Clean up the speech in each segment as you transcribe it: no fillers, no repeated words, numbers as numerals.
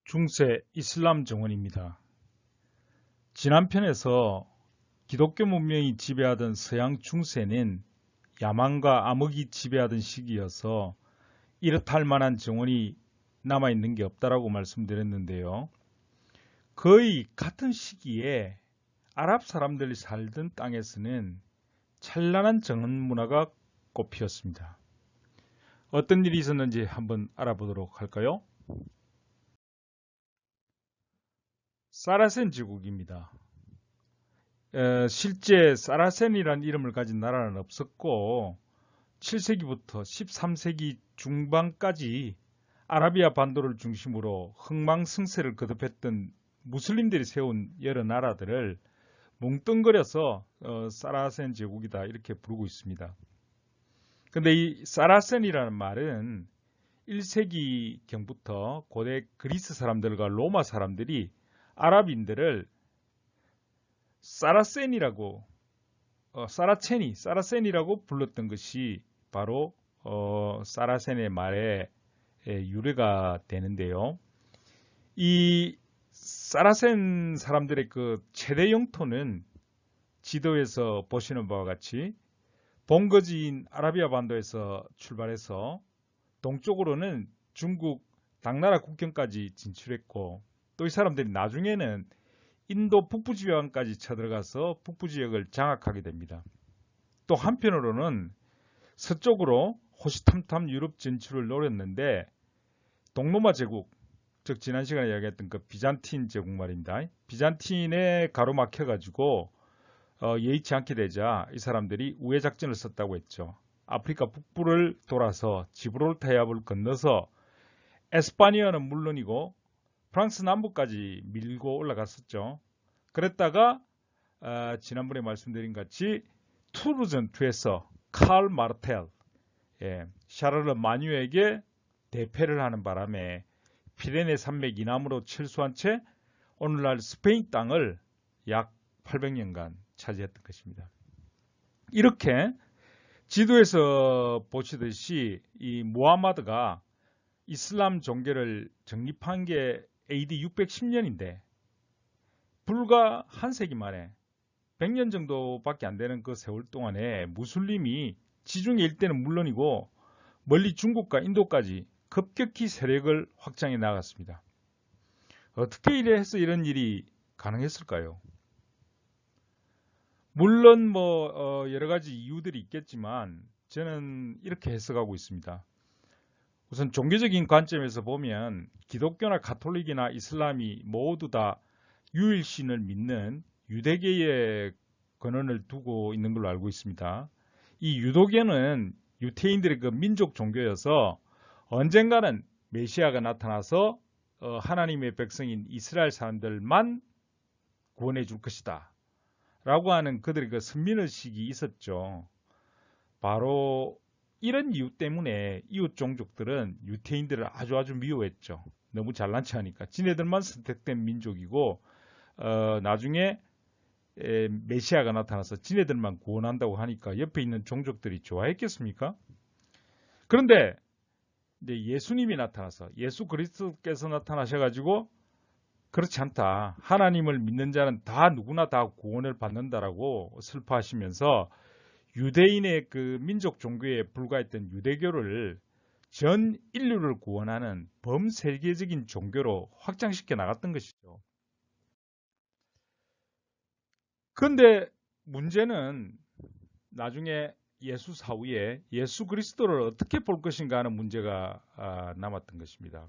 중세 이슬람 정원입니다. 지난 편에서 기독교 문명이 지배하던 서양 중세는 야만과 암흑이 지배하던 시기여서 이렇다 할 만한 정원이 남아있는 게 없다라고 말씀드렸는데요. 거의 같은 시기에 아랍 사람들이 살던 땅에서는 찬란한 정원 문화가 꽃피었습니다. 어떤 일이 있었는지 한번 알아보도록 할까요? 사라센 제국입니다. 실제 사라센이라는 이름을 가진 나라는 없었고 7세기부터 13세기 중반까지 아라비아 반도를 중심으로 흥망성쇠를 거듭했던 무슬림들이 세운 여러 나라들을 뭉뚱그려서 사라센 제국이다 이렇게 부르고 있습니다. 근데 이 사라센이라는 말은 1세기경부터 고대 그리스 사람들과 로마 사람들이 아랍인들을 사라센이라고 불렀던 것이 바로 사라센의 말에 유래가 되는데요. 이 사라센 사람들의 그 최대 영토는 지도에서 보시는 바와 같이 본거지인 아라비아 반도에서 출발해서 동쪽으로는 중국 당나라 국경까지 진출했고 또 이 사람들이 나중에는 인도 북부지방까지 쳐들어가서 북부지역을 장악하게 됩니다. 또 한편으로는 서쪽으로 호시탐탐 유럽 진출을 노렸는데 동로마 제국, 즉 지난 시간에 이야기했던 그 비잔틴 제국 말입니다. 비잔틴에 가로막혀가지고 예의치 않게 되자 이 사람들이 우회 작전을 썼다고 했죠. 아프리카 북부를 돌아서 지브롤타 해협을 건너서 에스파니아는 물론이고 프랑스 남부까지 밀고 올라갔었죠. 그랬다가 지난번에 말씀드린 같이 투르 전투에서 칼 마르텔, 샤를르 마뉴에게 대패를 하는 바람에 피레네 산맥 이남으로 철수한 채 오늘날 스페인 땅을 약 800년간 차지했던 것입니다. 이렇게 지도에서 보시듯이 이 무하마드가 이슬람 종교를 정립한 게 AD 610년인데 불과 한 세기 만에 100년 정도밖에 안 되는 그 세월 동안에 무슬림이 지중해 일대는 물론이고 멀리 중국과 인도까지 급격히 세력을 확장해 나갔습니다. 어떻게 이래서 이런 일이 가능했을까요? 물론 여러 가지 이유들이 있겠지만 저는 이렇게 해석하고 있습니다. 우선 종교적인 관점에서 보면 기독교나 가톨릭이나 이슬람이 모두 다 유일신을 믿는 유대계의 근원을 두고 있는 걸로 알고 있습니다. 이 유도교는 유태인들의 그 민족 종교여서 언젠가는 메시아가 나타나서 하나님의 백성인 이스라엘 사람들만 구원해 줄 것이다 라고 하는 그들의 그 선민의식이 있었죠. 바로 이런 이유 때문에 이웃 종족들은 유태인들을 아주 미워했죠. 너무 잘난 체하니까. 지네들만 선택된 민족이고 나중에 메시아가 나타나서 지네들만 구원한다고 하니까 옆에 있는 종족들이 좋아했겠습니까? 그런데 이제 예수님이 나타나서 예수 그리스도께서 나타나셔가지고 그렇지 않다. 하나님을 믿는 자는 다 누구나 다 구원을 받는다라고 설파하시면서 유대인의 그 민족 종교에 불과했던 유대교를 전 인류를 구원하는 범세계적인 종교로 확장시켜 나갔던 것이죠. 그런데 문제는 나중에 예수 사후에 예수 그리스도를 어떻게 볼 것인가 하는 문제가 남았던 것입니다.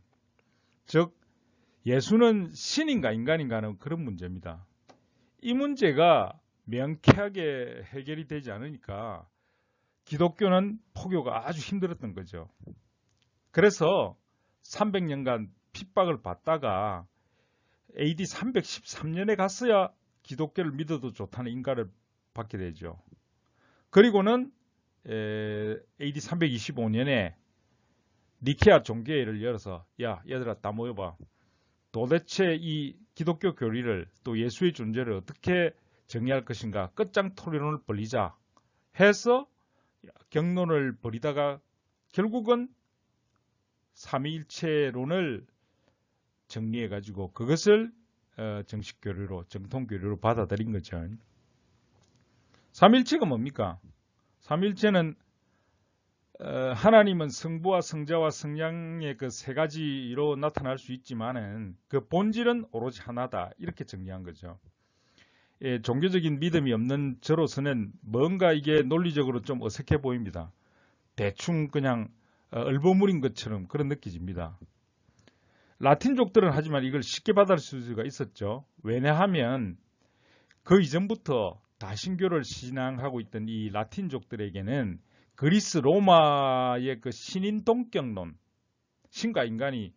즉 예수는 신인가 인간인가 하는 그런 문제입니다. 이 문제가 명쾌하게 해결이 되지 않으니까 기독교는 포교가 아주 힘들었던 거죠. 그래서 300년간 핍박을 받다가 AD 313년에 갔어야 기독교를 믿어도 좋다는 인가를 받게 되죠. 그리고는 AD 325년에 니케아 종교회를 열어서 야 얘들아 다 모여봐. 도대체 이 기독교 교리를 또 예수의 존재를 어떻게 정의할 것인가 끝장 토론을 벌이자 해서 경론을 벌이다가 결국은 삼위일체론을 정리해가지고 그것을 정식 교류로, 정통 교류로 받아들인 거죠. 삼일체가 뭡니까? 삼일체는 하나님은 성부와 성자와 성령의 그 세 가지로 나타날 수 있지만은 그 본질은 오로지 하나다. 이렇게 정리한 거죠. 예, 종교적인 믿음이 없는 저로서는 뭔가 이게 논리적으로 좀 어색해 보입니다. 대충 그냥 얼버무린 것처럼 그런 느껴집니다. 라틴족들은 하지만 이걸 쉽게 받아들일 수가 있었죠. 왜냐하면 그 이전부터 다신교를 신앙하고 있던 이 라틴족들에게는 그리스 로마의 그 신인 동격론, 신과 인간이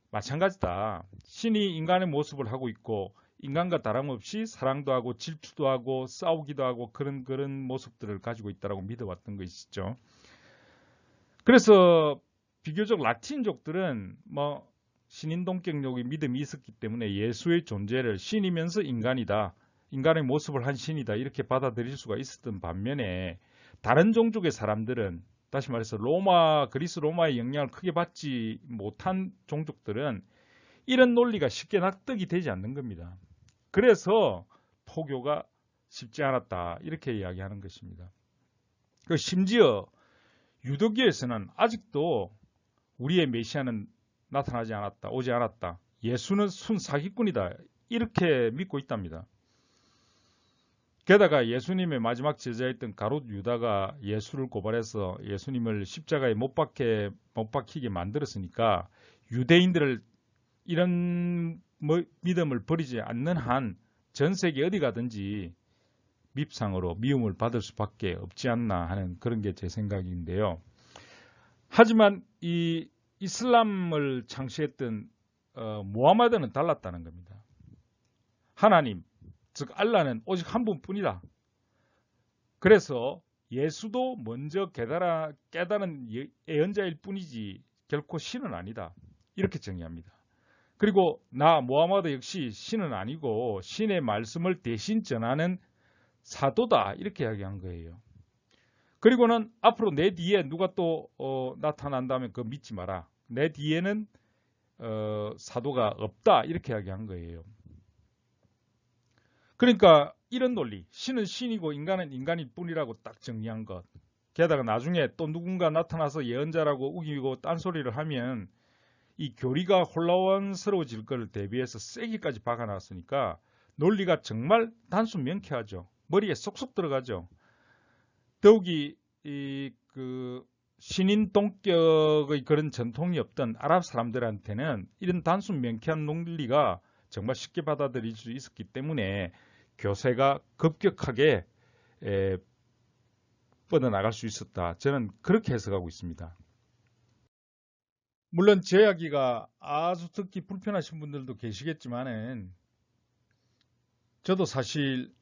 마찬가지다. 신이 인간의 모습을 하고 있고 인간과 다름없이 사랑도 하고 질투도 하고 싸우기도 하고 그런 모습들을 가지고 있다고 믿어왔던 것이죠. 그래서 비교적 라틴족들은 뭐 신인 동격론의 믿음이 있었기 때문에 예수의 존재를 신이면서 인간이다. 인간의 모습을 한 신이다. 이렇게 받아들일 수가 있었던 반면에 다른 종족의 사람들은 다시 말해서 그리스 로마의 영향을 크게 받지 못한 종족들은 이런 논리가 쉽게 납득이 되지 않는 겁니다. 그래서 포교가 쉽지 않았다. 이렇게 이야기하는 것입니다. 심지어 유대교에서는 아직도 우리의 메시아는 나타나지 않았다. 오지 않았다. 예수는 순 사기꾼이다. 이렇게 믿고 있답니다. 게다가 예수님의 마지막 제자였던 가룟 유다가 예수를 고발해서 예수님을 십자가에 못 박히게 만들었으니까 유대인들을 이런 믿음을 버리지 않는 한 전 세계 어디 가든지 밉상으로 미움을 받을 수밖에 없지 않나 하는 그런 게 제 생각인데요. 하지만 이 이슬람을 창시했던 무하마드는 달랐다는 겁니다. 하나님, 즉 알라는 오직 한 분뿐이다. 그래서 예수도 먼저 깨달은 예언자일 뿐이지 결코 신은 아니다. 이렇게 정의합니다. 그리고 무하마드 역시 신은 아니고 신의 말씀을 대신 전하는 사도다. 이렇게 이야기한 거예요. 그리고는 앞으로 내 뒤에 누가 또 나타난다면 그거 믿지 마라. 내 뒤에는 사도가 없다. 이렇게 이야기한 거예요. 그러니까 이런 논리, 신은 신이고 인간은 인간일 뿐이라고 딱 정리한 것. 게다가 나중에 또 누군가 나타나서 예언자라고 우기고 딴소리를 하면 이 교리가 혼란스러워질 것을 대비해서 세기까지 박아놨으니까 논리가 정말 단순 명쾌하죠. 머리에 쏙쏙 들어가죠. 더욱이 신인 동격의 그런 전통이 없던 아랍 사람들한테는 이런 단순 명쾌한 논리가 정말 쉽게 받아들일 수 있었기 때문에 교세가 급격하게 뻗어나갈 수 있었다. 저는 그렇게 해석하고 있습니다. 물론 제 이야기가 아주 듣기 불편하신 분들도 계시겠지만은 저도 사실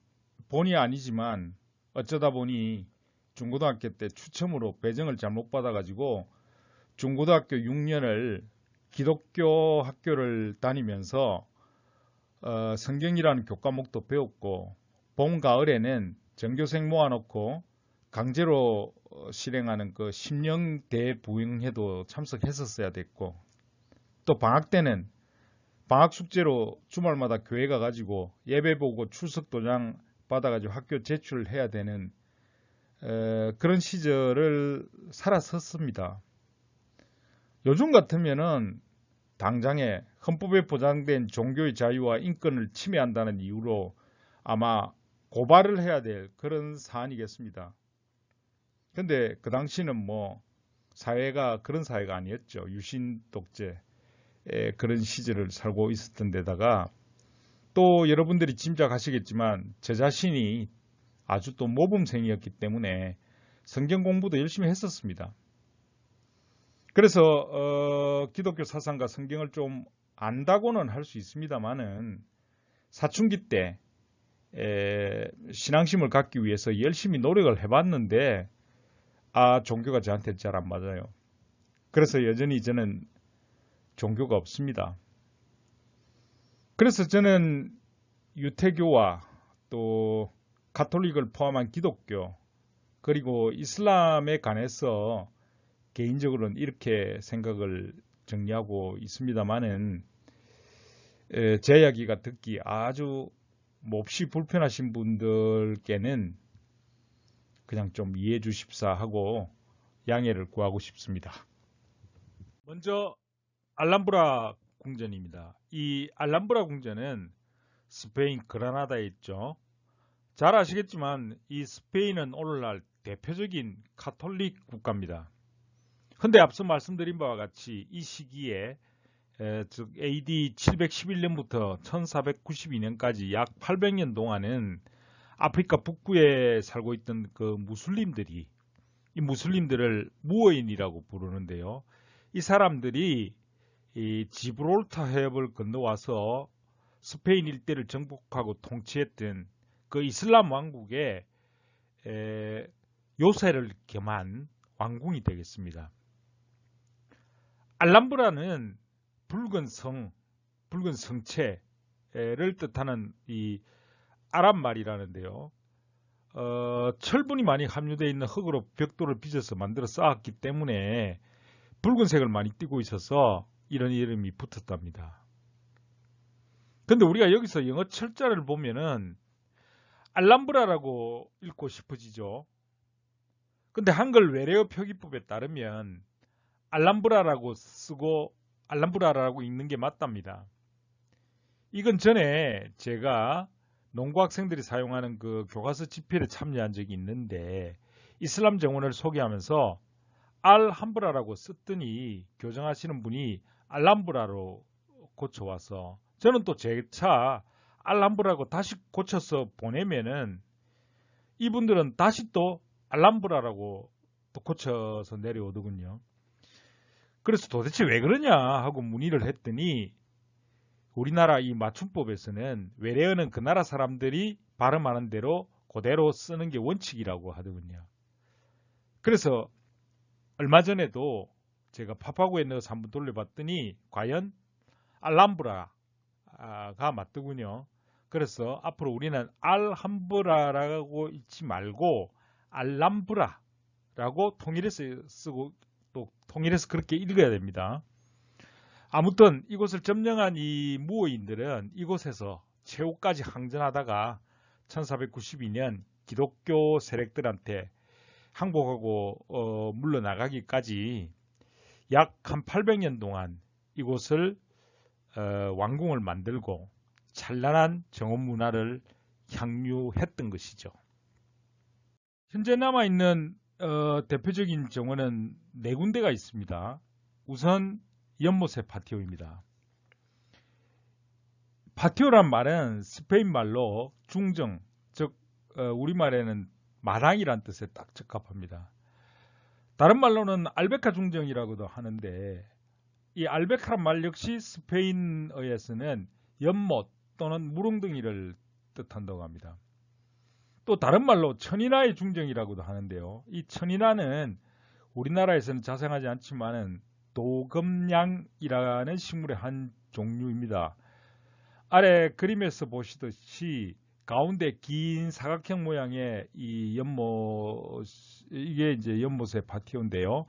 본의 아니지만 어쩌다 보니 중고등학교 때 추첨으로 배정을 잘못 받아가지고 중고등학교 6년을 기독교 학교를 다니면서 성경이라는 교과목도 배웠고 봄, 가을에는 전교생 모아놓고 강제로 실행하는 그 심령 대부흥회도 참석했었어야 됐고 또 방학 때는 방학 숙제로 주말마다 교회 가가지고 예배 보고 출석 도장 받아가지고 학교 제출을 해야 되는 그런 시절을 살았었습니다. 요즘 같으면은 당장에 헌법에 보장된 종교의 자유와 인권을 침해한다는 이유로 아마 고발을 해야 될 그런 사안이겠습니다. 근데 그 당시는 뭐 사회가 그런 사회가 아니었죠. 유신 독재 그런 시절을 살고 있었던 데다가 또 여러분들이 짐작하시겠지만 제 자신이 아주 또 모범생이었기 때문에 성경 공부도 열심히 했었습니다. 그래서 기독교 사상과 성경을 좀 안다고는 할 수 있습니다만은 사춘기 때 신앙심을 갖기 위해서 열심히 노력을 해봤는데 종교가 저한테 잘 안 맞아요. 그래서 여전히 저는 종교가 없습니다. 그래서 저는 유태교와 또 가톨릭을 포함한 기독교 그리고 이슬람에 관해서 개인적으로는 이렇게 생각을 정리하고 있습니다만은 제 이야기가 듣기 아주 몹시 불편하신 분들께는 그냥 좀 이해해 주십사 하고 양해를 구하고 싶습니다. 먼저 알람브라 궁전입니다. 이 알람브라 궁전은 스페인 그라나다에 있죠. 잘 아시겠지만 이 스페인은 오늘날 대표적인 카톨릭 국가입니다. 근데 앞서 말씀드린 바와 같이 이 시기에 즉 AD 711년부터 1492년까지 약 800년 동안은 아프리카 북부에 살고 있던 그 무슬림들이 이 무슬림들을 무어인이라고 부르는데요. 이 사람들이 이 지브롤터 해협을 건너와서 스페인 일대를 정복하고 통치했던 그 이슬람 왕국의 요새를 겸한 왕궁이 되겠습니다. 알람브라는 붉은 성체를 뜻하는 이 아랍 말이라는데요. 철분이 많이 함유되어 있는 흙으로 벽돌을 빚어서 만들어 쌓았기 때문에 붉은색을 많이 띠고 있어서 이런 이름이 붙었답니다. 근데 우리가 여기서 영어 철자를 보면은 알람브라라고 읽고 싶어지죠. 근데 한글 외래어 표기법에 따르면 알람브라라고 쓰고 알람브라라고 읽는 게 맞답니다. 이건 전에 제가 농구 학생들이 사용하는 그 교과서 집필에 참여한 적이 있는데 이슬람 정원을 소개하면서 알함브라라고 썼더니 교정하시는 분이 알람브라로 고쳐와서 저는 또 제 차 알람브라고 다시 고쳐서 보내면은 이분들은 다시 또 알람브라라고 또 고쳐서 내려오더군요. 그래서 도대체 왜 그러냐 하고 문의를 했더니 우리나라 이 맞춤법에서는 외래어는 그 나라 사람들이 발음하는 대로 그대로 쓰는 게 원칙이라고 하더군요. 그래서 얼마 전에도 제가 파파고에 넣어서 한번 돌려봤더니 과연 알람브라가 맞더군요. 그래서 앞으로 우리는 알함브라라고 읽지 말고 알람브라라고 통일해서 쓰고 또 통일해서 그렇게 읽어야 됩니다. 아무튼 이곳을 점령한 이 무어인들은 이곳에서 최후까지 항전하다가 1492년 기독교 세력들한테 항복하고 물러나가기까지 약 한 800년 동안 이곳을 왕궁을 만들고 찬란한 정원 문화를 향유했던 것이죠. 현재 남아있는 대표적인 정원은 4군데가 있습니다. 우선 연못의 파티오입니다. 파티오란 말은 스페인 말로 중정, 즉 우리말에는 마당이란 뜻에 딱 적합합니다. 다른 말로는 알베카 중정이라고도 하는데 이 알베카란 말 역시 스페인어에서는 연못 또는 무릉덩이를 뜻한다고 합니다. 또 다른 말로 천인하의 중정이라고도 하는데요. 이 천인하는 우리나라에서는 자생하지 않지만은 도금냥이라는 식물의 한 종류입니다. 아래 그림에서 보시듯이 가운데 긴 사각형 모양의 이 연못, 이게 이제 연못의 파티오인데요.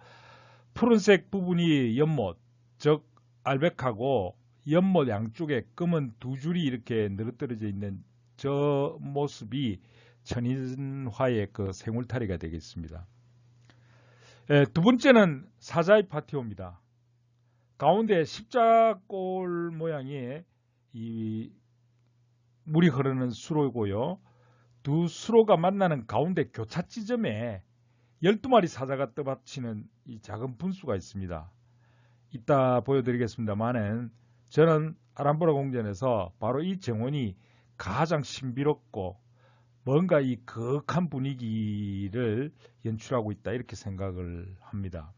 푸른색 부분이 연못, 즉 알백하고 연못 양쪽에 검은 두 줄이 이렇게 늘어뜨려져 있는 저 모습이 천인화의 그 생울타리가 되겠습니다. 두 번째는 사자의 파티오입니다. 가운데 십자골 모양의 이 물이 흐르는 수로고요. 두 수로가 만나는 가운데 교차 지점에 12마리 사자가 떠받치는 이 작은 분수가 있습니다. 이따 보여드리겠습니다만은 저는 알람브라 궁전에서 바로 이 정원이 가장 신비롭고 뭔가 이 거룩한 분위기를 연출하고 있다 이렇게 생각을 합니다.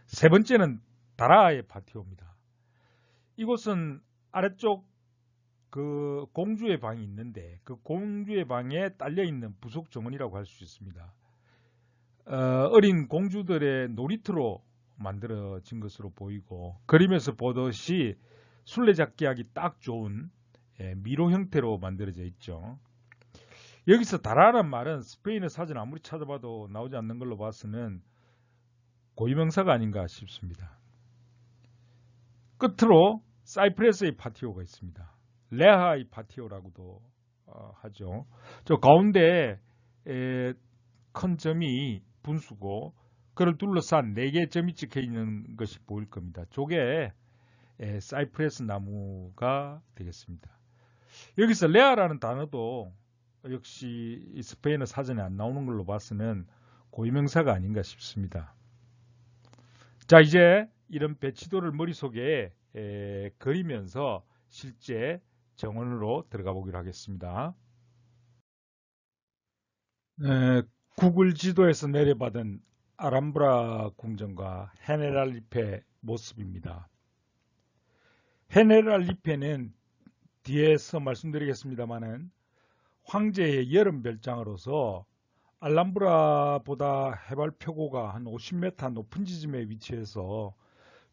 세 번째는 다라의 파티오입니다. 이곳은 아래쪽 그 공주의 방이 있는데 그 공주의 방에 딸려있는 부속 정원이라고 할 수 있습니다. 어린 공주들의 놀이터로 만들어진 것으로 보이고 그림에서 보듯이 술래잡기 하기 딱 좋은 미로 형태로 만들어져 있죠. 여기서 다라라는 말은 스페인어 사전 아무리 찾아봐도 나오지 않는 걸로 봐서는 고유명사가 아닌가 싶습니다. 끝으로 사이프레스의 파티오가 있습니다. 레하의 파티오라고도 하죠. 저 가운데 큰 점이 분수고 그를 둘러싼 4개의 점이 찍혀 있는 것이 보일 겁니다. 저게 사이프레스 나무가 되겠습니다. 여기서 레아라는 단어도 역시 스페인어 사전에 안 나오는 걸로 봐서는 고유명사가 아닌가 싶습니다. 자, 이제 이런 배치도를 머릿속에 그리면서 실제 정원으로 들어가 보기로 하겠습니다. 구글 지도에서 내려받은 아람브라 궁전과 헤네랄리페 모습입니다. 헤네랄리페는 뒤에서 말씀드리겠습니다만은 황제의 여름 별장으로서 알람브라보다 해발 표고가 한 50m 높은 지점에 위치해서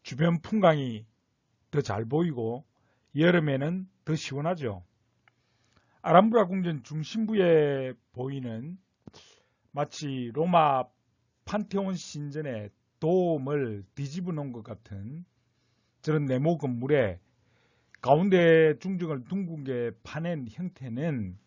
주변 풍광이 더 잘 보이고 여름에는 더 시원하죠. 알람브라 궁전 중심부에 보이는 마치 로마 판테온 신전의 도움을 뒤집어 놓은 것 같은 저런 네모 건물에 가운데 중정을 둥근게 파낸 형태는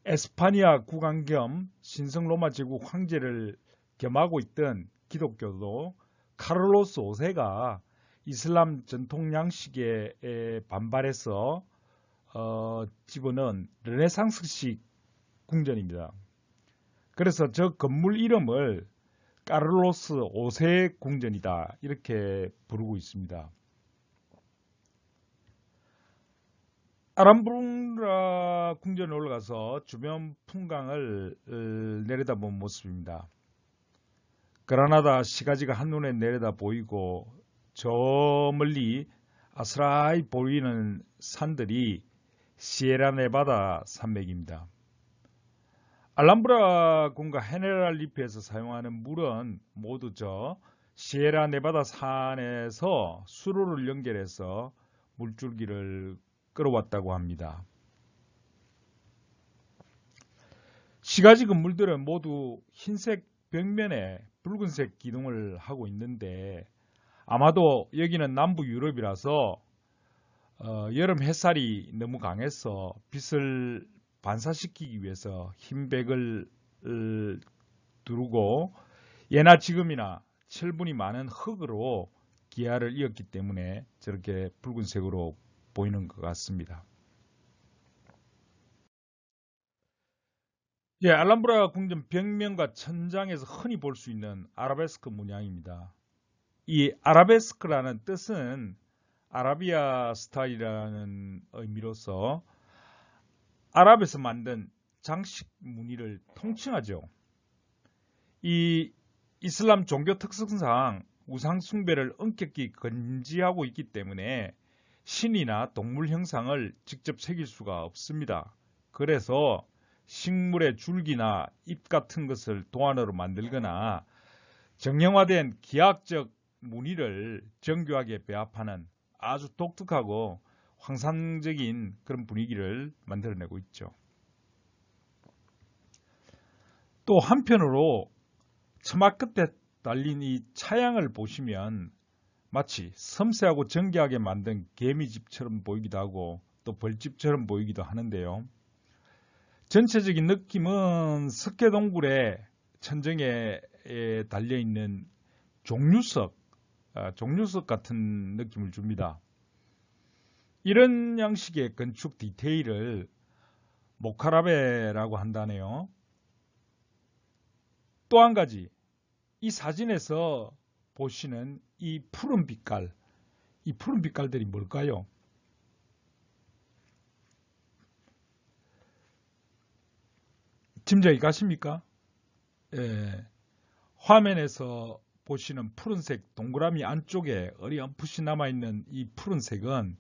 에스파니아 국왕 겸 신성 로마 제국 황제를 겸하고 있던 기독교도 카를로스 5세가 이슬람 전통 양식에 반발해서 집어넣은 르네상스식 궁전입니다. 그래서 저 건물 이름을 카를로스 5세 궁전이다 이렇게 부르고 있습니다. 아람브라 궁전에 올라가서 주변 풍광을 내려다본 모습입니다. 그라나다 시가지가 한눈에 내려다 보이고 저 멀리 아스라이 보이는 산들이 시에라네바다 산맥입니다. 알람브라 궁과 헤네랄리페에서 사용하는 물은 모두 저 시에라네바다 산에서 수로를 연결해서 물줄기를 끌어왔다고 합니다. 시가지 건물들은 모두 흰색 벽면에 붉은색 기둥을 하고 있는데 아마도 여기는 남부 유럽이라서 여름 햇살이 너무 강해서 빛을 반사시키기 위해서 흰 벽을 두르고 예나 지금이나 철분이 많은 흙으로 기하를 이었기 때문에 저렇게 붉은색으로 보이는 것 같습니다. 알람브라 궁전 벽면과 천장에서 흔히 볼 수 있는 아라베스크 문양입니다. 이 아라베스크라는 뜻은 아라비아 스타일이라는 의미로서 아랍에서 만든 장식 무늬를 통칭하죠. 이 이슬람 종교 특성상 우상 숭배를 엄격히 금지하고 있기 때문에 신이나 동물 형상을 직접 새길 수가 없습니다. 그래서 식물의 줄기나 잎 같은 것을 도안으로 만들거나 정형화된 기하학적 무늬를 정교하게 배합하는 아주 독특하고 환상적인 그런 분위기를 만들어내고 있죠. 또 한편으로 처마 끝에 달린 이 차양을 보시면 마치 섬세하고 정교하게 만든 개미집처럼 보이기도 하고 또 벌집처럼 보이기도 하는데요. 전체적인 느낌은 석회동굴의 천정에 달려있는 종류석 같은 느낌을 줍니다. 이런 양식의 건축 디테일을 모카라베라고 한다네요. 또 한 가지, 이 사진에서 보시는 이 푸른 빛깔, 이 푸른 빛깔들이 뭘까요? 짐작이 가십니까? 화면에서 보시는 푸른색 동그라미 안쪽에 어렴풋이 남아있는 이 푸른색은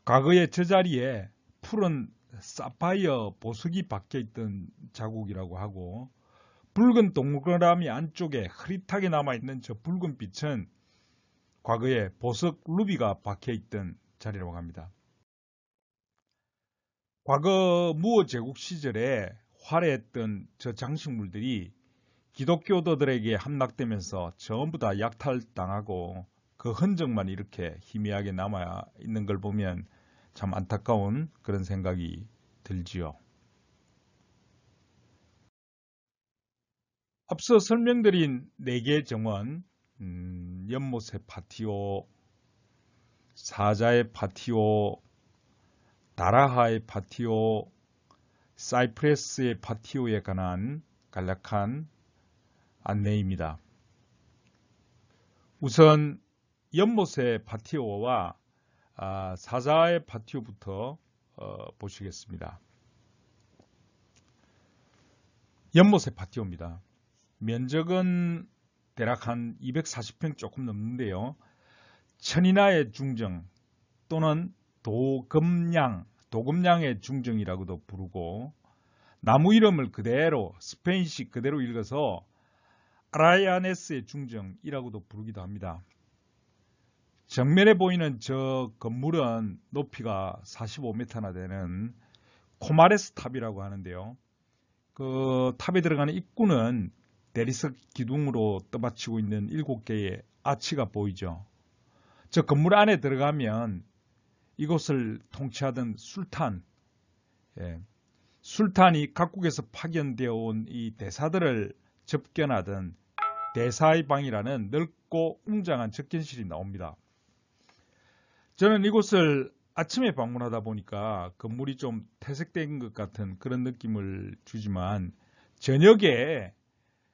과거의 저 자리에 푸른 사파이어 보석이 박혀있던 자국이라고 하고 붉은 동그라미 안쪽에 흐릿하게 남아있는 저 붉은 빛은 과거에 보석 루비가 박혀있던 자리라고 합니다. 과거 무어 제국 시절에 화려했던 저 장식물들이 기독교도들에게 함락되면서 전부 다 약탈당하고 그 흔적만 이렇게 희미하게 남아 있는 걸 보면 참 안타까운 그런 생각이 들지요. 앞서 설명드린 4개의 정원, 연못의 파티오, 사자의 파티오, 다라하의 파티오, 사이프레스의 파티오에 관한 간략한 안내입니다. 우선 연못의 파티오와 사자의 파티오부터 보시겠습니다. 연못의 파티오입니다. 면적은 대략 한 240평 조금 넘는데요. 천인하의 중정 또는 도금량의 중정이라고도 부르고, 나무 이름을 그대로 스페인식 그대로 읽어서 아라야네스의 중정이라고도 부르기도 합니다. 정면에 보이는 저 건물은 높이가 45m나 되는 코마레스 탑이라고 하는데요. 그 탑에 들어가는 입구는 대리석 기둥으로 떠받치고 있는 7개의 아치가 보이죠. 저 건물 안에 들어가면 이곳을 통치하던 술탄이 각국에서 파견되어 온 이 대사들을 접견하던 대사의 방이라는 넓고 웅장한 접견실이 나옵니다. 저는 이곳을 아침에 방문하다 보니까 건물이 좀 퇴색된 것 같은 그런 느낌을 주지만, 저녁에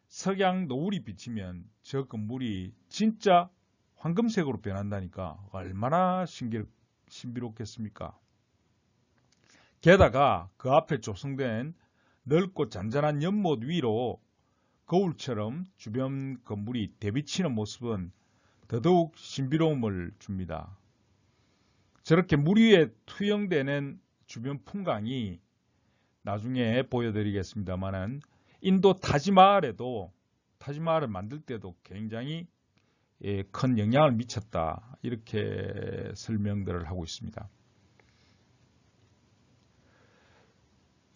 석양 노을이 비치면 저 건물이 진짜 황금색으로 변한다니까 얼마나 신비롭겠습니까? 게다가 그 앞에 조성된 넓고 잔잔한 연못 위로 거울처럼 주변 건물이 대비치는 모습은 더더욱 신비로움을 줍니다. 저렇게 물 위에 투영되는 주변 풍광이 나중에 보여드리겠습니다만은, 인도 타지마할을 만들 때도 굉장히 큰 영향을 미쳤다, 이렇게 설명들을 하고 있습니다.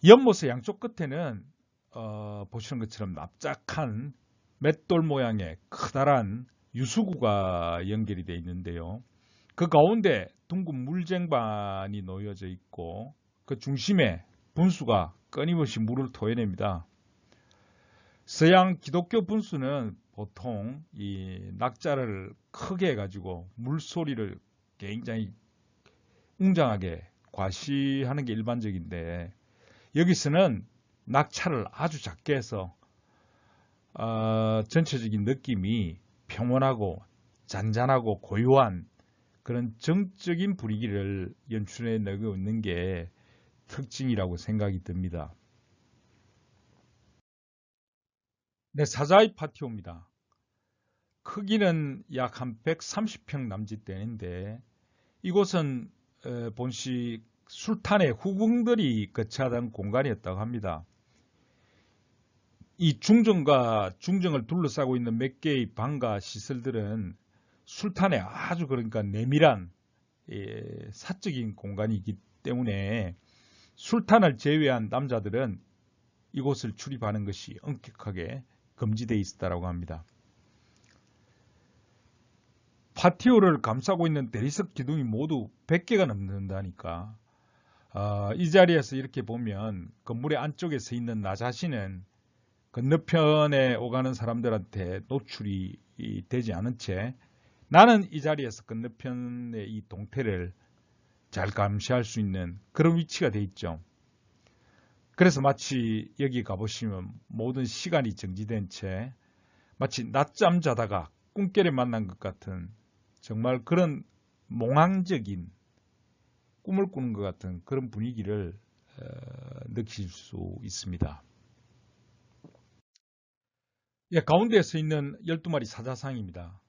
연못의 양쪽 끝에는 보시는 것처럼 납작한 맷돌 모양의 커다란 유수구가 연결이 되어 있는데요. 그 가운데 둥근 물쟁반이 놓여져 있고, 그 중심에 분수가 끊임없이 물을 토해냅니다. 서양 기독교 분수는 보통 이 낙자를 크게 해가지고 물소리를 굉장히 웅장하게 과시하는 게 일반적인데, 여기서는 낙차를 아주 작게 해서 전체적인 느낌이 평온하고 잔잔하고 고요한 그런 정적인 분위기를 연출해 내고 있는 게 특징이라고 생각이 듭니다. 네, 사자의 파티오입니다. 크기는 약 한 130평 남짓 되는데, 이곳은 본시 술탄의 후궁들이 거처하던 공간이었다고 합니다. 이 중정을 둘러싸고 있는 몇 개의 방과 시설들은 술탄의 아주 그러니까 내밀한 사적인 공간이기 때문에 술탄을 제외한 남자들은 이곳을 출입하는 것이 엄격하게 금지되어 있었다고 합니다. 파티오를 감싸고 있는 대리석 기둥이 모두 100개가 넘는다니까, 이 자리에서 이렇게 보면 건물의 안쪽에 서 있는 나 자신은 건너편에 오가는 사람들한테 노출이 되지 않은 채 나는 이 자리에서 건너편의 이 동태를 잘 감시할 수 있는 그런 위치가 돼 있죠. 그래서 마치 여기 가보시면 모든 시간이 정지된 채 마치 낮잠 자다가 꿈결에 만난 것 같은 정말 그런 몽환적인 꿈을 꾸는 것 같은 그런 분위기를 느낄 수 있습니다. 가운데에 서 있는 12마리 사자상입니다.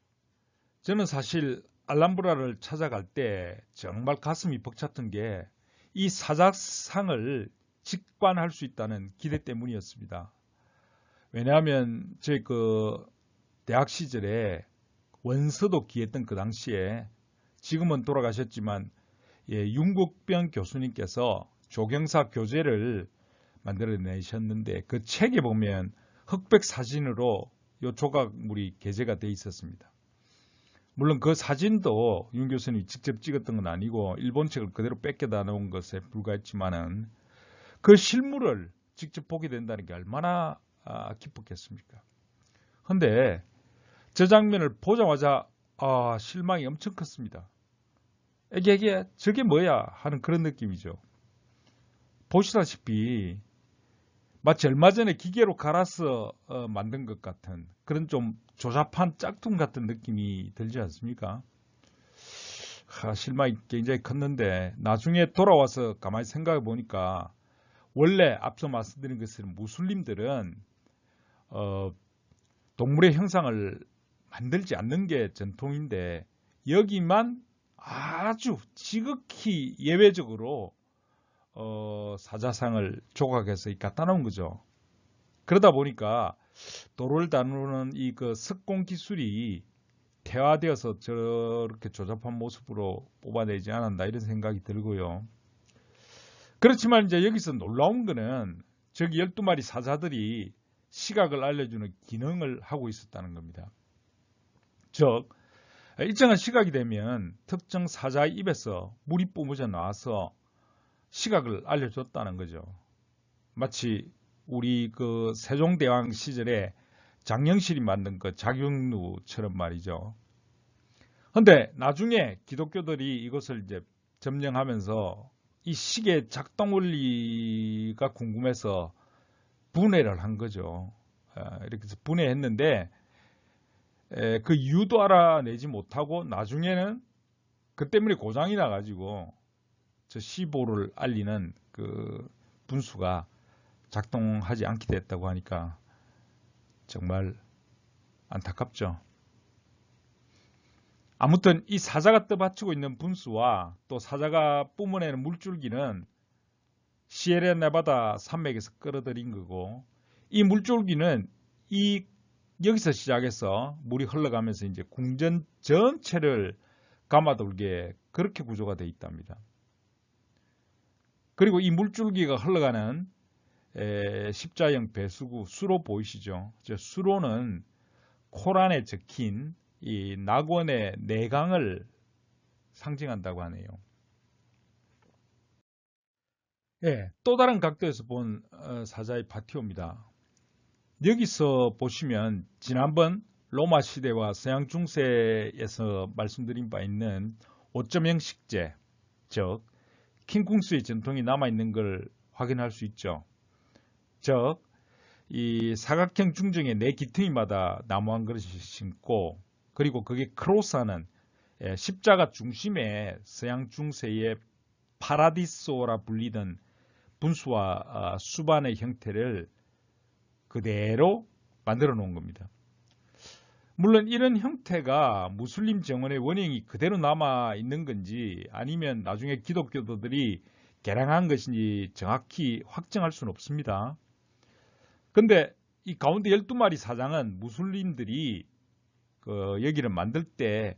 저는 사실 알람브라를 찾아갈 때 정말 가슴이 벅찼던 게 이 사자상을 직관할 수 있다는 기대 때문이었습니다. 왜냐하면 제 대학 시절에 원서도 기했던 그 당시에, 지금은 돌아가셨지만 윤국병 교수님께서 조경사 교재를 만들어내셨는데, 그 책에 보면 흑백 사진으로 이 조각물이 게재가 되어 있었습니다. 물론 그 사진도 윤 교수님이 직접 찍었던 건 아니고 일본 책을 그대로 뺏겨다 놓은 것에 불과했지만은 그 실물을 직접 보게 된다는 게 얼마나 기뻤겠습니까? 근데 저 장면을 보자마자 실망이 엄청 컸습니다. 이게 저게 뭐야 하는 그런 느낌이죠. 보시다시피 마치 얼마 전에 기계로 갈아서 만든 것 같은 그런 좀 조잡한 짝퉁 같은 느낌이 들지 않습니까? 실망이 굉장히 컸는데 나중에 돌아와서 가만히 생각해 보니까 원래 앞서 말씀드린 것처럼 무슬림들은 동물의 형상을 만들지 않는 게 전통인데 여기만 아주 지극히 예외적으로 사자상을 조각해서 갖다 놓은 거죠. 그러다 보니까 돌을 다루는 이 그 석공 기술이 태화되어서 저렇게 조잡한 모습으로 뽑아내지 않았나 이런 생각이 들고요. 그렇지만 이제 여기서 놀라운 거는 저기 12마리 사자들이 시각을 알려주는 기능을 하고 있었다는 겁니다. 즉 일정한 시각이 되면 특정 사자의 입에서 물이 뿜어져 나와서 시각을 알려줬다는 거죠. 마치 우리 그 세종대왕 시절에 장영실이 만든 그 작용루처럼 말이죠. 근데 나중에 기독교들이 이것을 이제 점령하면서 이 시계 작동 원리가 궁금해서 분해를 한 거죠. 이렇게 해서 분해했는데 그 이유도 알아내지 못하고 나중에는 그 때문에 고장이 나가지고 저 시보를 알리는 그 분수가 작동하지 않게 됐다고 하니까 정말 안타깝죠. 아무튼 이 사자가 떠받치고 있는 분수와 또 사자가 뿜어내는 물줄기는 시에라네바다 산맥에서 끌어들인 거고 이 물줄기는 여기서 시작해서 물이 흘러가면서 이제 궁전 전체를 감아돌게 그렇게 구조가 되어 있답니다. 그리고 이 물줄기가 흘러가는 십자형 배수구 수로 보이시죠? 수로는 코란에 적힌 이 낙원의 내강을 상징한다고 하네요. 또 다른 각도에서 본 사자의 바티오입니다. 여기서 보시면 지난번 로마 시대와 서양 중세에서 말씀드린 바 있는 5점 형식제, 즉 킹쿵스의 전통이 남아있는 걸 확인할 수 있죠. 즉, 이 사각형 중정의 네 기퉁이마다 나무 한 그릇을 심고 그리고 그게 크로스하는 십자가 중심에 서양 중세의 파라디소라 불리던 분수와 수반의 형태를 그대로 만들어 놓은 겁니다. 물론 이런 형태가 무슬림 정원의 원형이 그대로 남아 있는 건지 아니면 나중에 기독교도들이 개량한 것인지 정확히 확정할 수는 없습니다. 근데 이 가운데 12마리 사장은 무슬림들이 여기를 만들 때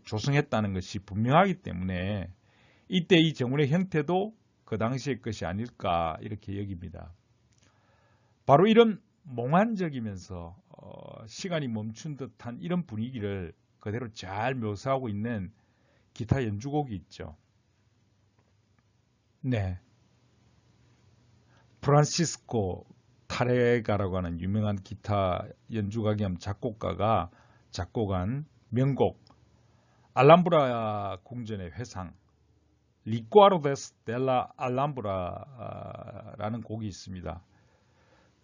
조성했다는 것이 분명하기 때문에 이때 이 정원의 형태도 그 당시의 것이 아닐까 이렇게 여깁니다. 바로 이런 몽환적이면서 시간이 멈춘 듯한 이런 분위기를 그대로 잘 묘사하고 있는 기타 연주곡이 있죠. 네, 프란시스코 타레가라고 하는 유명한 기타 연주가 겸 작곡가가 작곡한 명곡 알람브라 궁전의 회상 리꾸아로데스 델라 알람브라라는 곡이 있습니다.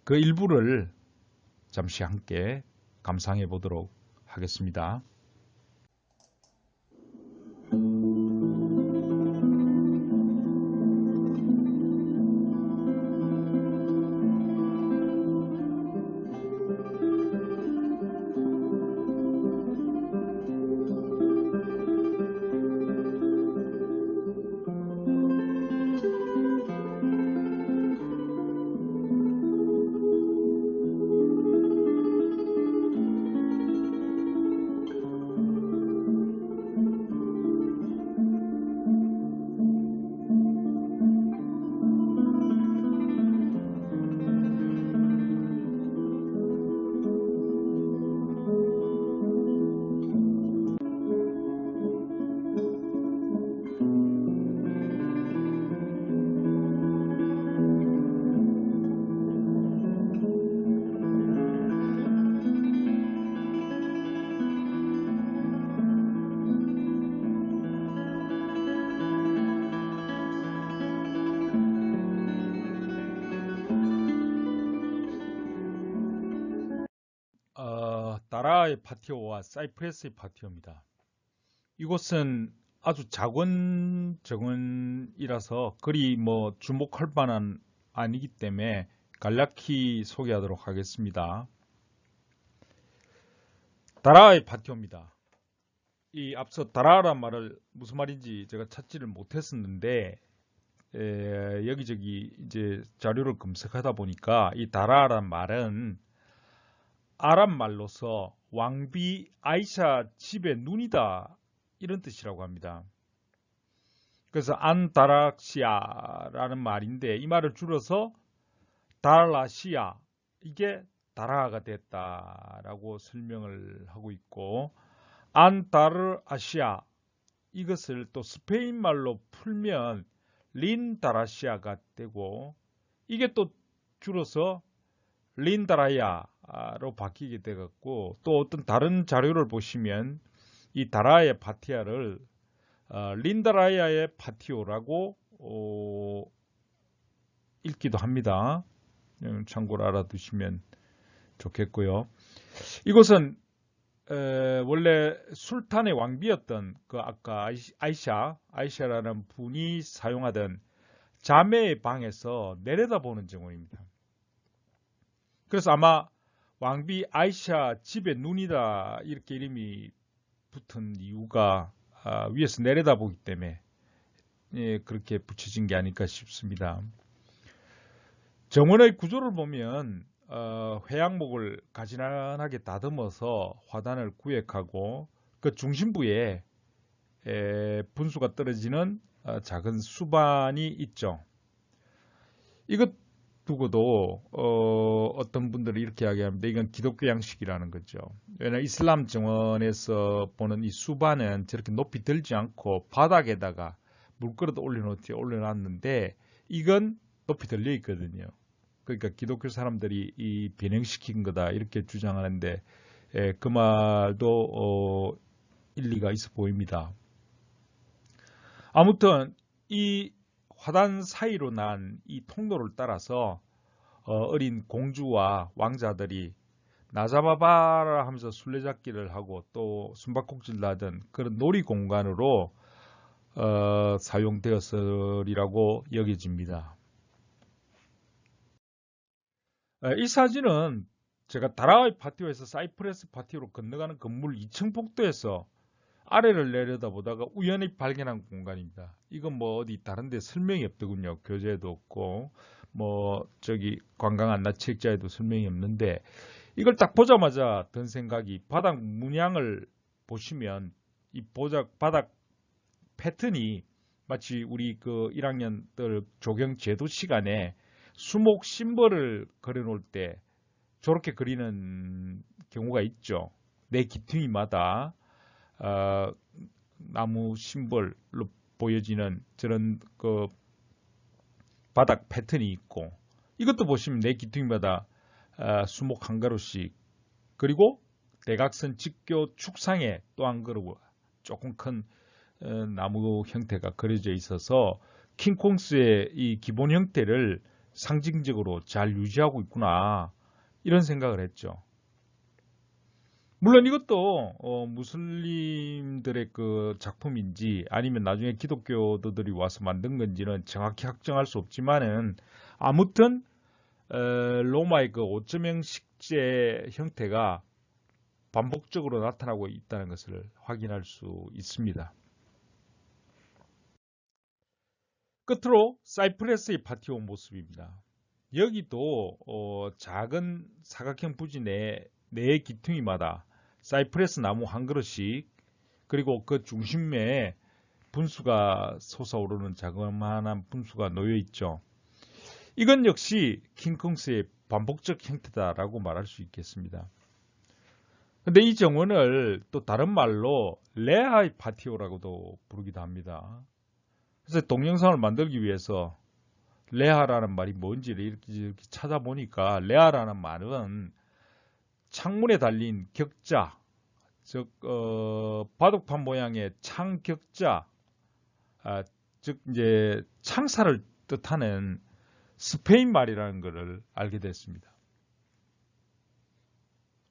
그 일부를 잠시 함께 감상해 보도록 하겠습니다. 다라의 파티오와 사이프레스의 파티오입니다. 이곳은 아주 작은 정원이라서 그리 뭐 주목할 바는 아니기 때문에 간략히 소개하도록 하겠습니다. 다라의 파티오입니다. 이 앞서 다라란 말을 무슨 말인지 제가 찾지를 못했었는데 여기저기 이제 자료를 검색하다 보니까 이 다라란 말은 아랍 말로서 왕비 아이샤 집의 눈이다 이런 뜻이라고 합니다. 그래서 안다락시아라는 말인데 이 말을 줄여서 달라시아 이게 다라가 됐다라고 설명을 하고 있고 안다르아시아 이것을 또 스페인 말로 풀면 린다라시아가 되고 이게 또 줄어서 린다라야로 바뀌게 되었고 또 어떤 다른 자료를 보시면 이 다라의 파티아를 린다라야의 파티오라고 읽기도 합니다. 참고로 알아두시면 좋겠고요. 이곳은 원래 술탄의 왕비였던 그 아까 아이샤라는 분이 사용하던 자매의 방에서 내려다보는 정원입니다. 그래서 아마 왕비 아이샤 집의 눈이다 이렇게 이름이 붙은 이유가 위에서 내려다보기 때문에 그렇게 붙여진 게 아닐까 싶습니다. 정원의 구조를 보면 회양목을 가지런하게 다듬어서 화단을 구획하고 그 중심부에 분수가 떨어지는 작은 수반이 있죠. 이것 두고도 어떤 분들이 이렇게 이야기합니다. 이건 기독교 양식이라는 거죠. 왜냐하면 이슬람 정원에서 보는 이 수반은 저렇게 높이 들지 않고 바닥에다가 물그릇 올려놨는데 이건 높이 들려 있거든요. 그러니까 기독교 사람들이 이 변형시킨 거다 이렇게 주장하는데 그 말도 일리가 있어 보입니다. 아무튼 이 화단 사이로 난 이 통로를 따라서 어린 공주와 왕자들이 나잡아봐라 하면서 술래잡기를 하고 또 숨바꼭질을 하던 그런 놀이 공간으로 사용되었으리라고 여겨집니다. 이 사진은 제가 다라의 파티오에서 사이프레스 파티오로 건너가는 건물 2층 복도에서 아래를 내려다보다가 우연히 발견한 공간입니다. 이건 뭐 어디 다른 데 설명이 없더군요. 교재에도 없고 뭐 저기 관광 안내책자에도 설명이 없는데 이걸 딱 보자마자 든 생각이 바닥 문양을 보시면 이 바닥 패턴이 마치 우리 그 1학년들 조경 제도 시간에 수목 심벌을 그려놓을 때 저렇게 그리는 경우가 있죠. 내 기퉁이마다 나무 심벌로 보여지는 저런 그 바닥 패턴이 있고 이것도 보시면 내 기퉁이마다 수목 한 가로씩 그리고 대각선 직교 축상에 또 한 그루 조금 큰 나무 형태가 그려져 있어서 킹콩스의 이 기본 형태를 상징적으로 잘 유지하고 있구나 이런 생각을 했죠. 물론 이것도 무슬림들의 그 작품인지 아니면 나중에 기독교도들이 와서 만든 건지는 정확히 확정할 수 없지만은 아무튼 로마의 그 5점형 식재 형태가 반복적으로 나타나고 있다는 것을 확인할 수 있습니다. 끝으로 사이프레스의 파티오 모습입니다. 여기도 작은 사각형 부지 내 기퉁이마다 사이프레스 나무 한 그릇씩 그리고 그 중심에 분수가 솟아오르는 자그마한 분수가 놓여 있죠. 이건 역시 킹콩스의 반복적 형태다라고 말할 수 있겠습니다. 근데 이 정원을 또 다른 말로 레아의 파티오라고도 부르기도 합니다. 그래서 동영상을 만들기 위해서 레아라는 말이 뭔지를 이렇게 찾아보니까 레아라는 말은 창문에 달린 격자, 즉 바둑판 모양의 창격자, 즉 이제 창사를 뜻하는 스페인 말이라는 것을 알게 됐습니다.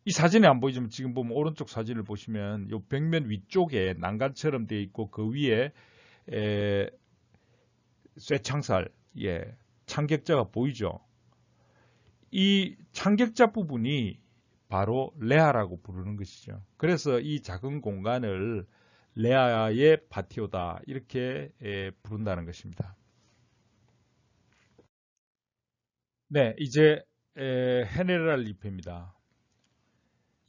이 사진에 안 보이지만 지금 보면 오른쪽 사진을 보시면 이 벽면 위쪽에 난간처럼 되어 있고 그 위에 쇠창살, 예, 창격자가 보이죠. 이 창격자 부분이 바로 레아라고 부르는 것이죠. 그래서 이 작은 공간을 레아의 파티오다 이렇게 부른다는 것입니다. 네, 이제 헤네랄 리페입니다.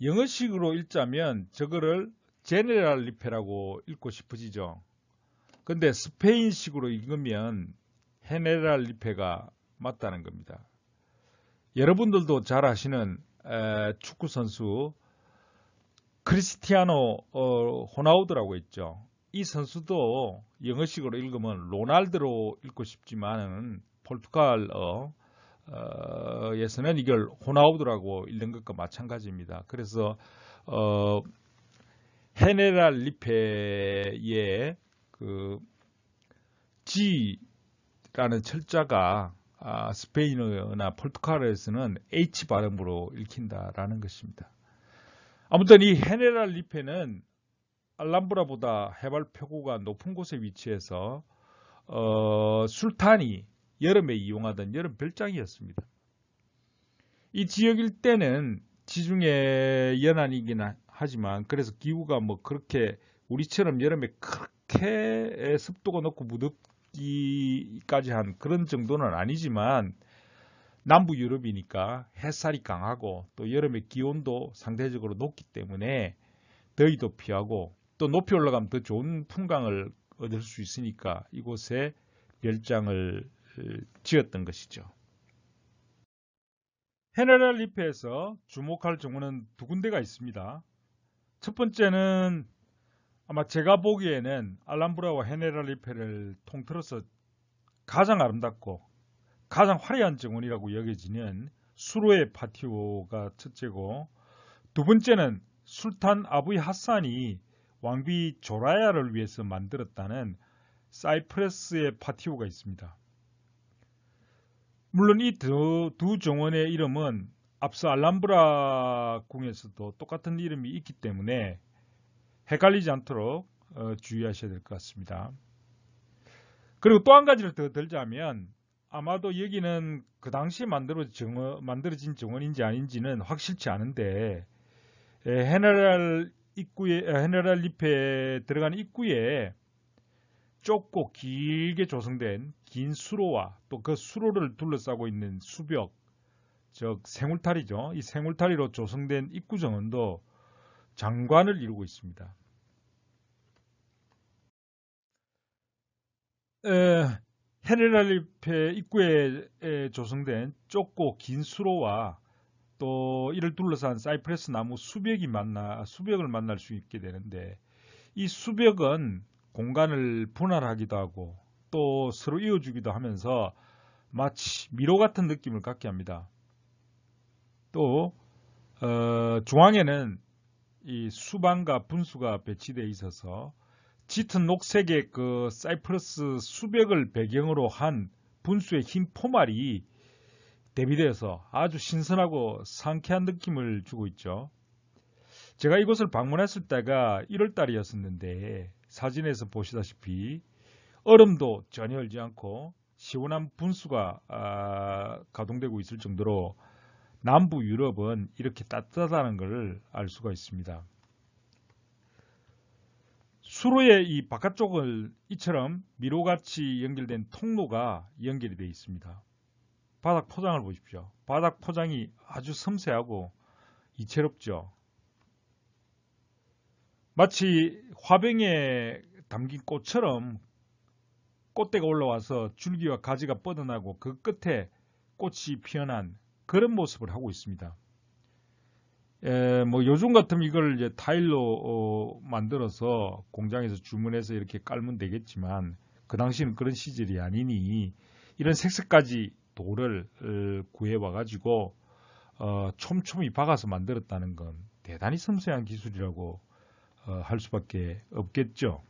영어식으로 읽자면 저거를 제네랄 리페라고 읽고 싶어지죠. 근데 스페인식으로 읽으면 헤네랄 리페가 맞다는 겁니다. 여러분들도 잘 아시는 축구 선수 크리스티아노 호나우두라고 있죠. 이 선수도 영어식으로 읽으면 로날드로 읽고 싶지만은 포르투갈어에서는 이걸 호나우두라고 읽는 것과 마찬가지입니다. 그래서 헤네랄 리페의 그 G라는 철자가 스페인어나 포르투갈어에서는 H 발음으로 읽힌다라는 것입니다. 아무튼 이 헤네랄 리페는 알람브라보다 해발 표고가 높은 곳에 위치해서 술탄이 여름에 이용하던 여름 별장이었습니다. 이 지역 일대는 지중해 연안이긴 하지만 그래서 기후가 뭐 그렇게 우리처럼 여름에 그렇게 습도가 높고 무덥기까지 한 그런 정도는 아니지만 남부 유럽이니까 햇살이 강하고 또 여름에 기온도 상대적으로 높기 때문에 더위도 피하고 또 높이 올라가면 더 좋은 풍광을 얻을 수 있으니까 이곳에 별장을 지었던 것이죠. 헤네랄 리페에서 주목할 정원은 두 군데가 있습니다. 첫 번째는 아마 제가 보기에는 알람브라와 헤네랄 리페를 통틀어서 가장 아름답고 가장 화려한 정원이라고 여겨지는 수로의 파티오가 첫째고, 두 번째는 술탄 아부이 하산이 왕비 조라야를 위해서 만들었다는 사이프러스의 파티오가 있습니다. 물론 이 두 정원의 이름은 앞서 알람브라 궁에서도 똑같은 이름이 있기 때문에 헷갈리지 않도록 주의하셔야 될 것 같습니다. 그리고 또 한 가지를 더 들자면 아마도 여기는 그 당시에 만들어진 정원인지 아닌지는 확실치 않은데 헤네랄 리페에 들어가는 입구에 좁고 길게 조성된 긴 수로와 또 그 수로를 둘러싸고 있는 수벽, 즉 생울타리죠. 이 생울타리로 조성된 입구 정원도 장관을 이루고 있습니다. 헤네랄 리페 입구에 조성된 좁고 긴 수로와 또 이를 둘러싼 사이프러스 나무 수벽을 만날 수 있게 되는데, 이 수벽은 공간을 분할하기도 하고 또 서로 이어주기도 하면서 마치 미로 같은 느낌을 갖게 합니다. 또 중앙에는 이 수반과 분수가 배치되어 있어서 짙은 녹색의 그 사이프러스 수벽을 배경으로 한 분수의 흰 포말이 대비되어서 아주 신선하고 상쾌한 느낌을 주고 있죠. 제가 이곳을 방문했을 때가 1월달이었었는데 사진에서 보시다시피 얼음도 전혀 얼지 않고 시원한 분수가 가동되고 있을 정도로 남부 유럽은 이렇게 따뜻하다는 것을 알 수가 있습니다. 수로의 이 바깥쪽을 이처럼 미로같이 연결된 통로가 연결이 되어 있습니다. 바닥 포장을 보십시오. 바닥 포장이 아주 섬세하고 이채롭죠. 마치 화병에 담긴 꽃처럼 꽃대가 올라와서 줄기와 가지가 뻗어나고 그 끝에 꽃이 피어난 그런 모습을 하고 있습니다. 뭐 요즘 같으면 이걸 이제 타일로 만들어서 공장에서 주문해서 이렇게 깔면 되겠지만 그 당시는 그런 시절이 아니니 이런 색색까지 돌을 구해와 가지고 촘촘히 박아서 만들었다는 건 대단히 섬세한 기술이라고 할 수밖에 없겠죠.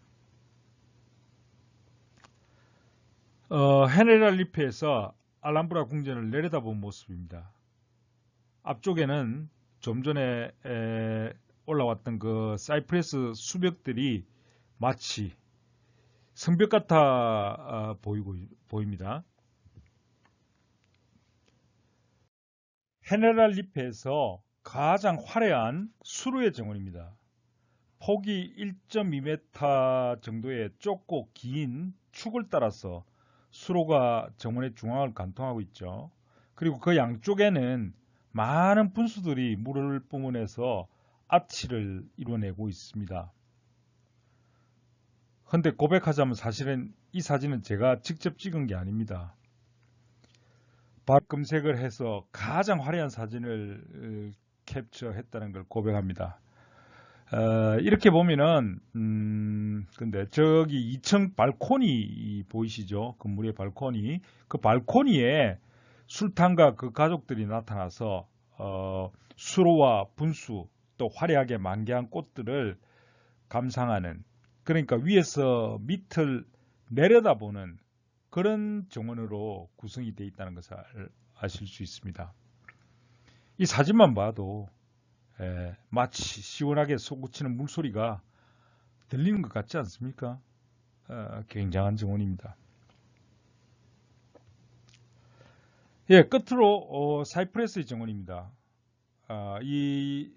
헤네랄 리페에서 알람브라 궁전을 내려다본 모습입니다. 앞쪽에는 좀 전에 올라왔던 그 사이프레스 수벽들이 마치 성벽 같아 보입니다. 헤네랄 리프에서 가장 화려한 수로의 정원입니다. 폭이 1.2m 정도의 좁고 긴 축을 따라서 수로가 정원의 중앙을 관통하고 있죠. 그리고 그 양쪽에는 많은 분수들이 물을 뿜어내서 아치를 이루어내고 있습니다. 근데 고백하자면 사실은 이 사진은 제가 직접 찍은 게 아닙니다. 검색을 해서 가장 화려한 사진을 캡처했다는 걸 고백합니다. 이렇게 보면은 근데 저기 2층 발코니 보이시죠? 건물의 발코니. 그 발코니에 술탄과 그 가족들이 나타나서 수로와 분수 또 화려하게 만개한 꽃들을 감상하는, 그러니까 위에서 밑을 내려다보는 그런 정원으로 구성이 되어 있다는 것을 아실 수 있습니다. 이 사진만 봐도 마치 시원하게 솟구치는 물소리가 들리는 것 같지 않습니까? 굉장한 정원입니다. 예, 끝으로 사이프레스의 정원입니다. 이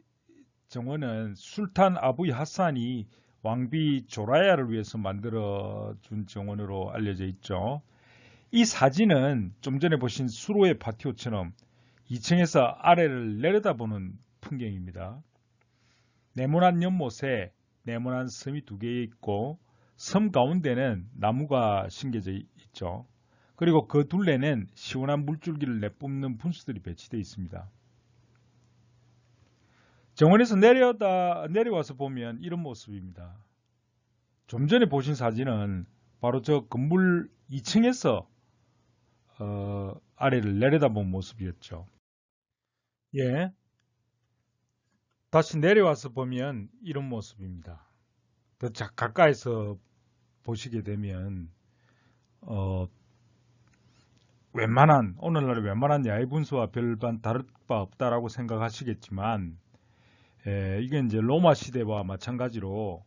정원은 술탄 아부이 하산이 왕비 조라야를 위해서 만들어준 정원으로 알려져 있죠. 이 사진은 좀 전에 보신 수로의 파티오처럼 2층에서 아래를 내려다보는 풍경입니다. 네모난 연못에 네모난 섬이 2개 있고 섬 가운데는 나무가 심겨져 있죠. 그리고 그 둘레는 시원한 물줄기를 내뿜는 분수들이 배치되어 있습니다. 정원에서 내려와서 보면 이런 모습입니다. 좀 전에 보신 사진은 바로 저 건물 2층에서 아래를 내려다본 모습이었죠. 예. 다시 내려와서 보면 이런 모습입니다. 더 가까이서 보시게 되면 오늘날 웬만한 야외 분수와 별반 다를 바 없다라고 생각하시겠지만, 이게 이제 로마 시대와 마찬가지로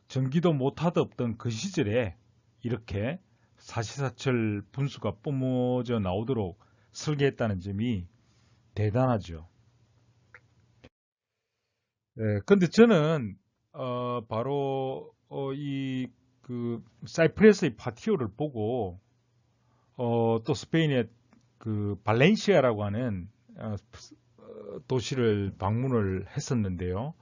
전기도 못하도 없던 그 시절에 이렇게 사시사철 분수가 뿜어져 나오도록 설계했다는 점이 대단하죠. 근데 저는 바로 이 그 사이프레스의 파티오를 보고 또 스페인의 그 발렌시아라고 하는 도시를 방문을 했었는데요.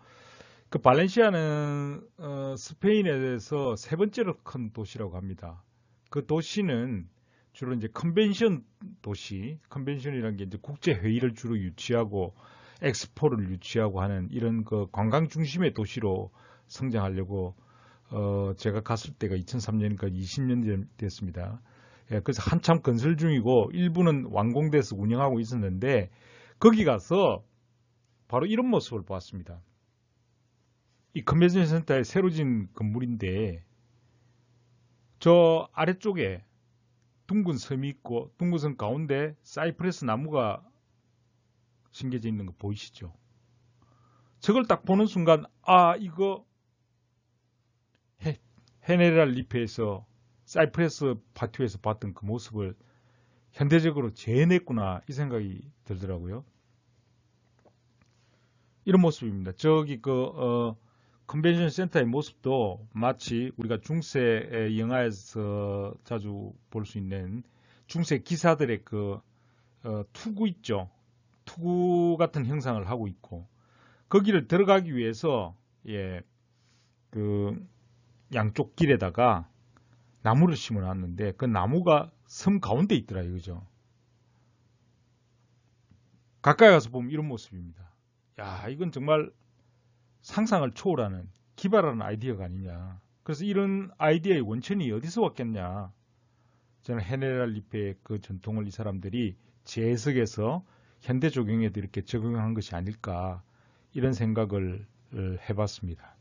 그 발렌시아는 스페인에서 세 번째로 큰 도시라고 합니다. 그 도시는 주로 이제 컨벤션 도시, 컨벤션이라는 게 이제 국제 회의를 주로 유치하고 엑스포를 유치하고 하는 이런 그 관광 중심의 도시로 성장하려고 제가 갔을 때가 2003년이니까 20년 됐습니다. 그래서 한참 건설 중이고 일부는 완공돼서 운영하고 있었는데 거기 가서 바로 이런 모습을 보았습니다. 이 컨벤션 센터에 새로 진 건물인데 저 아래쪽에 둥근 섬이 있고 둥근 섬 가운데 사이프레스 나무가 심겨져 있는 거 보이시죠? 저걸 딱 보는 순간 이거 헤네랄 리프에서 사이프레스 파티오에서 봤던 그 모습을 현대적으로 재해냈구나 이 생각이 들더라고요. 이런 모습입니다. 저기 컨벤션 센터의 모습도 마치 우리가 중세 영화에서 자주 볼 수 있는 중세 기사들의 투구 있죠. 투구 같은 형상을 하고 있고 거기를 들어가기 위해서 양쪽 길에다가 나무를 심어놨는데 그 나무가 섬 가운데 있더라 이거죠. 가까이 가서 보면 이런 모습입니다. 야, 이건 정말 상상을 초월하는 기발한 아이디어가 아니냐. 그래서 이런 아이디어의 원천이 어디서 왔겠냐. 저는 헤네랄 리프의 그 전통을 이 사람들이 재해석해서 현대 적용에도 이렇게 적용한 것이 아닐까 이런 생각을 해봤습니다.